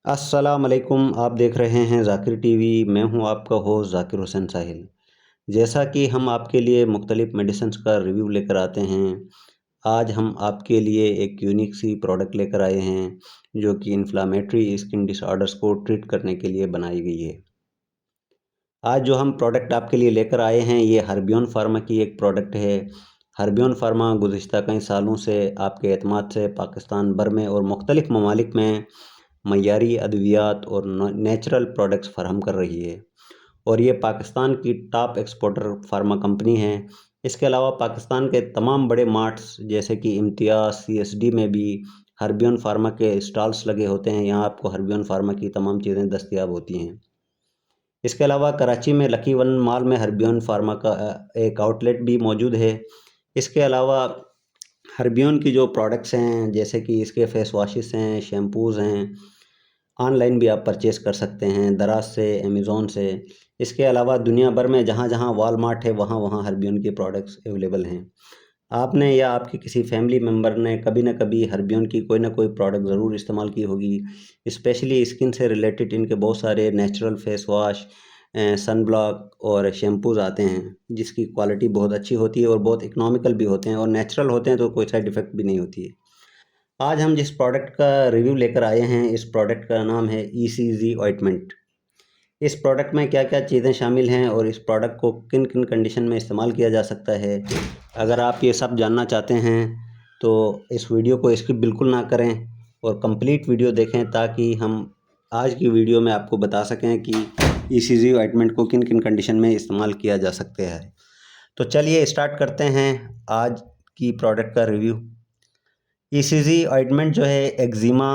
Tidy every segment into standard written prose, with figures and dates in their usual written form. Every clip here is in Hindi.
अस्सलाम वालेकुम। आप देख रहे हैं ज़ाकिर टीवी। मैं हूं आपका होस्ट ज़ाकिर हुसैन साहिल। जैसा कि हम आपके लिए मुख्तलिफ मेडिसिन्स का रिव्यू लेकर आते हैं, आज हम आपके लिए एक यूनिक सी प्रोडक्ट लेकर आए हैं जो कि इन्फ्लामेटरी स्किन डिसऑर्डर्स को ट्रीट करने के लिए बनाई गई है। आज जो हम प्रोडक्ट आपके लिए लेकर आए हैं ये हर्बियन फार्मा की एक प्रोडक्ट है। हर्बियन फार्मा गुज़िश्ता कई सालों से आपके एतमाद से पाकिस्तान भर में और मुख्तलिफ ममालिक में मयारी अद्वियात और नेचुरल प्रोडक्ट्स फराहम कर रही है और ये पाकिस्तान की टॉप एक्सपोर्टर फार्मा कंपनी है। इसके अलावा पाकिस्तान के तमाम बड़े मार्ट्स जैसे कि इम्तियाज़, CSD में भी हर्बियन फार्मा के स्टॉल्स लगे होते हैं। यहाँ आपको हर्बियन फार्मा की तमाम चीज़ें दस्तयाब होती हैं। इसके अलावा कराची में लकी वन मॉल में हर्बियन फार्मा का एक आउटलेट भी मौजूद है। इसके अलावा हर्बियन की जो प्रोडक्ट्स हैं जैसे कि इसके फेस वॉशेस हैं, शैम्पूज़ हैं, ऑनलाइन भी आप परचेज़ कर सकते हैं दराज से, अमेज़ॉन से। इसके अलावा दुनिया भर में जहाँ जहाँ वॉलमार्ट है वहाँ वहाँ हर्बियन के प्रोडक्ट्स अवेलेबल हैं। आपने या आपके किसी फैमिली मेम्बर ने कभी न कभी हर्बियन की कोई ना कोई प्रोडक्ट ज़रूर इस्तेमाल की होगी। स्पेशली स्किन से रिलेटेड इनके बहुत सारे natural face wash, sun block और शैम्पूज़ आते हैं जिसकी क्वालिटी बहुत अच्छी होती है और बहुत इकोनॉमिकल भी होते हैं और नेचुरल होते हैं तो कोई साइड इफ़ेक्ट भी नहीं होती है। आज हम जिस प्रोडक्ट का रिव्यू लेकर आए हैं इस प्रोडक्ट का नाम है ECZ ऑइंटमेंट। इस प्रोडक्ट में क्या-क्या चीज़ें शामिल हैं और इस प्रोडक्ट को किन-किन कंडीशन में इस्तेमाल किया जा सकता है। अगर आप ये सब जानना चाहते हैं तो इस वीडियो को स्किप बिल्कुल ना करें और कंप्लीट वीडियो देखें ताकि हम आज की वीडियो में आपको बता सकें कि ECZ ऑइंटमेंट को किन-किन कंडीशन में इस्तेमाल किया जा सकता है। तो चलिए स्टार्ट करते हैं आज की प्रोडक्ट का रिव्यू। ECZ ऑइंटमेंट जो है eczema,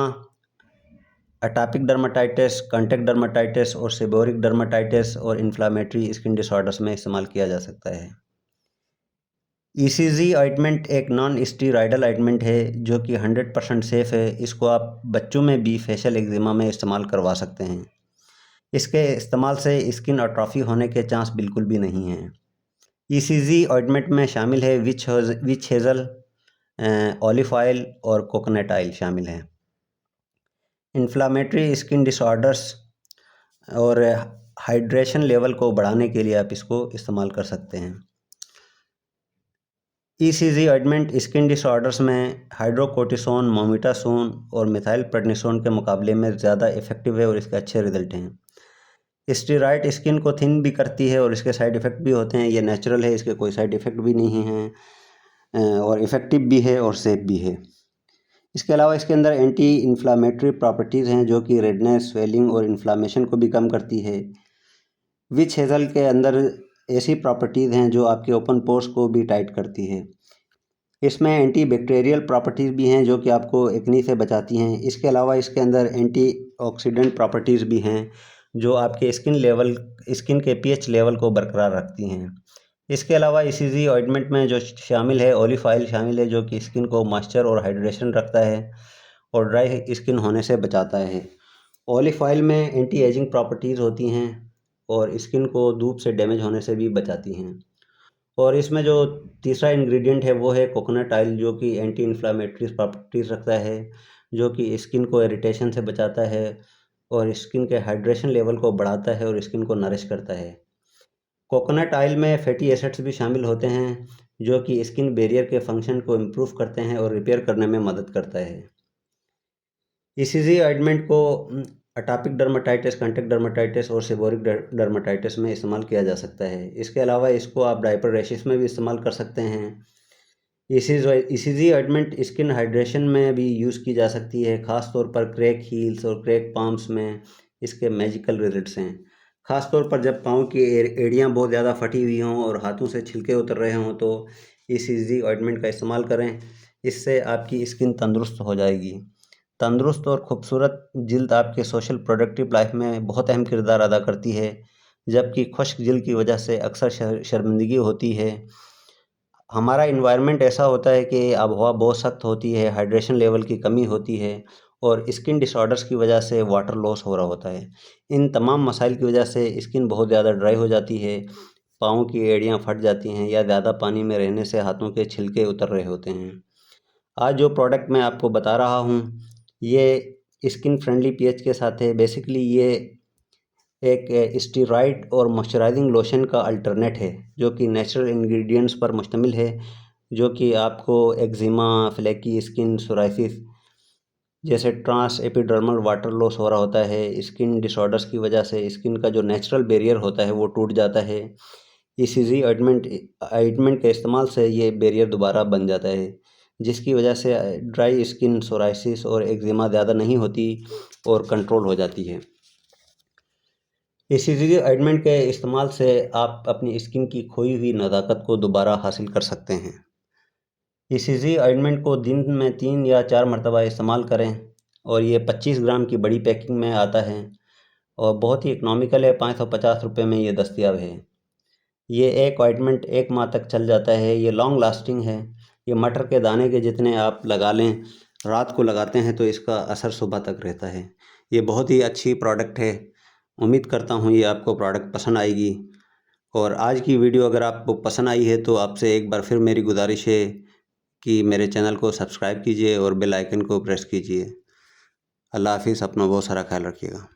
atopic dermatitis, contact dermatitis और सेबोरिक डर्माटाइटिस और इन्फ्लामेटरी स्किन डिसऑर्डर्स में इस्तेमाल किया जा सकता है। ECZ ऑइंटमेंट एक नॉन स्टीरॉयडल ऑइंटमेंट है जो कि 100% सेफ़ है। इसको आप बच्चों में भी फेशियल एक्जिमा में इस्तेमाल करवा सकते हैं। इसके इस्तेमाल से स्किन अट्रोफी होने के चांस बिल्कुल भी नहीं हैं। ECZ ऑइंटमेंट में शामिल है विच हेज़ल, ऑलिव ऑयल और कोकोनट ऑयल शामिल हैं। इन्फ्लामेटरी स्किन डिसऑर्डर्स और हाइड्रेशन लेवल को बढ़ाने के लिए आप इसको इस्तेमाल कर सकते हैं। ECZ ऑइंटमेंट स्किन डिसऑर्डर्स में हाइड्रोकोर्टिसोन, मोमेटासोन और मिथाइल प्रेडनिसोन के मुकाबले में ज़्यादा इफ़ेक्टिव है और इसके अच्छे रिजल्ट हैं। स्टेरॉइड स्किन को थिन भी करती है और इसके साइड इफ़ेक्ट भी होते हैं। ये नेचुरल है, इसके कोई साइड इफ़ेक्ट भी नहीं हैं और इफ़ेक्टिव भी है और सेफ भी है। इसके अलावा इसके अंदर एंटी इन्फ्लामेटरी प्रॉपर्टीज़ हैं जो कि रेडनेस, स्वेलिंग और इन्फ्लामेशन को भी कम करती है। विच हेज़ल के अंदर ऐसी प्रॉपर्टीज़ हैं जो आपके ओपन पोर्स को भी टाइट करती है। इसमें एंटी बैक्टीरियल प्रॉपर्टीज़ भी हैं जो कि आपको एक्ने से बचाती हैं। इसके अलावा इसके अंदर एंटीऑक्सीडेंट प्रॉपर्टीज़ भी हैं जो आपके स्किन के pH लेवल को बरकरार रखती हैं। इसके अलावा ECZ ऑइंटमेंट में जो शामिल है ऑलिव ऑयल शामिल है जो कि स्किन को मॉइस्चर और हाइड्रेशन रखता है और ड्राई स्किन होने से बचाता है। ऑलिव ऑयल में एंटी एजिंग प्रॉपर्टीज़ होती हैं और स्किन को धूप से डैमेज होने से भी बचाती हैं। और इसमें जो तीसरा इंग्रेडिएंट है वो है कोकोनट ऑयल जो कि एंटी इन्फ्लामेटरी प्रॉपर्टीज़ रखता है जो कि स्किन को इरिटेशन से बचाता है और स्किन के हाइड्रेशन लेवल को बढ़ाता है और स्किन को नरिश करता है। कोकोनट ऑयल में फैटी एसिड्स भी शामिल होते हैं जो कि स्किन बैरियर के फंक्शन को इम्प्रूव करते हैं और रिपेयर करने में मदद करता है। ECZ ऑइंटमेंट को एटॉपिक डर्माटाइटिस, कॉन्टैक्ट डर्माटाइटिस और सेबोरिक डर्माटाइटिस में इस्तेमाल किया जा सकता है। इसके अलावा इसको आप डायपर रैशेस में भी इस्तेमाल कर सकते हैं। ECZ ऑइंटमेंट स्किन हाइड्रेशन में भी यूज़ की जा सकती है, ख़ास तौर पर क्रैक हील्स और क्रैक पाम्स में इसके मैजिकल रिजल्ट्स हैं। ख़ास तौर पर जब पाँव की एड़ियाँ बहुत ज़्यादा फटी हुई हों और हाथों से छिलके उतर रहे हों तो ECZ ऑइंटमेंट का इस्तेमाल करें। इससे आपकी स्किन तंदुरुस्त हो जाएगी। तंदुरुस्त और खूबसूरत जिल्द आपके सोशल प्रोडक्टिव लाइफ में बहुत अहम किरदार अदा करती है, जबकि खुश्क जिल्द की वजह से अक्सर शर्मिंदगी होती है। हमारा इन्वायरमेंट ऐसा होता है कि आबहवा बहुत सख्त होती है, हाइड्रेशन लेवल की कमी होती है और स्किन डिसऑर्डर्स की वजह से वाटर लॉस हो रहा होता है। इन तमाम मसाइल की वजह से स्किन बहुत ज़्यादा ड्राई हो जाती है, पाँव की एड़ियाँ फट जाती हैं या ज़्यादा पानी में रहने से हाथों के छिलके उतर रहे होते हैं। आज जो प्रोडक्ट मैं आपको बता रहा हूँ ये स्किन फ्रेंडली पीएच के साथ है। बेसिकली ये एक स्टेरॉइड और मॉइस्चराइजिंग लोशन का अल्टरनेट है जो कि नेचुरल इंग्रेडिएंट्स पर मुश्तमिल है, जो कि आपको एक्जिमा, फ्लैकी स्किन, सोराइसिस जैसे ट्रांस एपिडर्मल वाटर लॉस हो रहा होता है, स्किन डिसऑर्डर्स की वजह से स्किन का जो नेचुरल बैरियर होता है वो टूट जाता है। ईसीजी ऑइंटमेंट के इस्तेमाल से ये बैरियर दोबारा बन जाता है, जिसकी वजह से ड्राई स्किन, सोराइसिस और एक्जिमा ज़्यादा नहीं होती और कंट्रोल हो जाती है। ईसीजी ऑइंटमेंट के इस्तेमाल से आप अपनी स्किन की खोई हुई नज़ाकत को दोबारा हासिल कर सकते हैं। ईसीजी ऑइंटमेंट को दिन में 3 या 4 मरतबा इस्तेमाल करें और ये 25 ग्राम की बड़ी पैकिंग में आता है और बहुत ही इकनॉमिकल है। 550 रुपये में ये दस्तयाब है। ये एक ऑइंटमेंट 1 माह तक चल जाता है। ये लॉन्ग लास्टिंग है। ये मटर के दाने के जितने आप लगा लें, रात को लगाते हैं तो इसका असर सुबह तक रहता है। ये बहुत ही अच्छी प्रोडक्ट है। उम्मीद करता हूँ ये आपको प्रोडक्ट पसंद आएगी। और आज की वीडियो अगर आपको पसंद आई है तो आपसे एक बार फिर मेरी गुजारिश है कि मेरे चैनल को सब्सक्राइब कीजिए और बेल आइकन को प्रेस कीजिए। अल्लाह हाफिज़। अपना बहुत सारा ख्याल रखिएगा।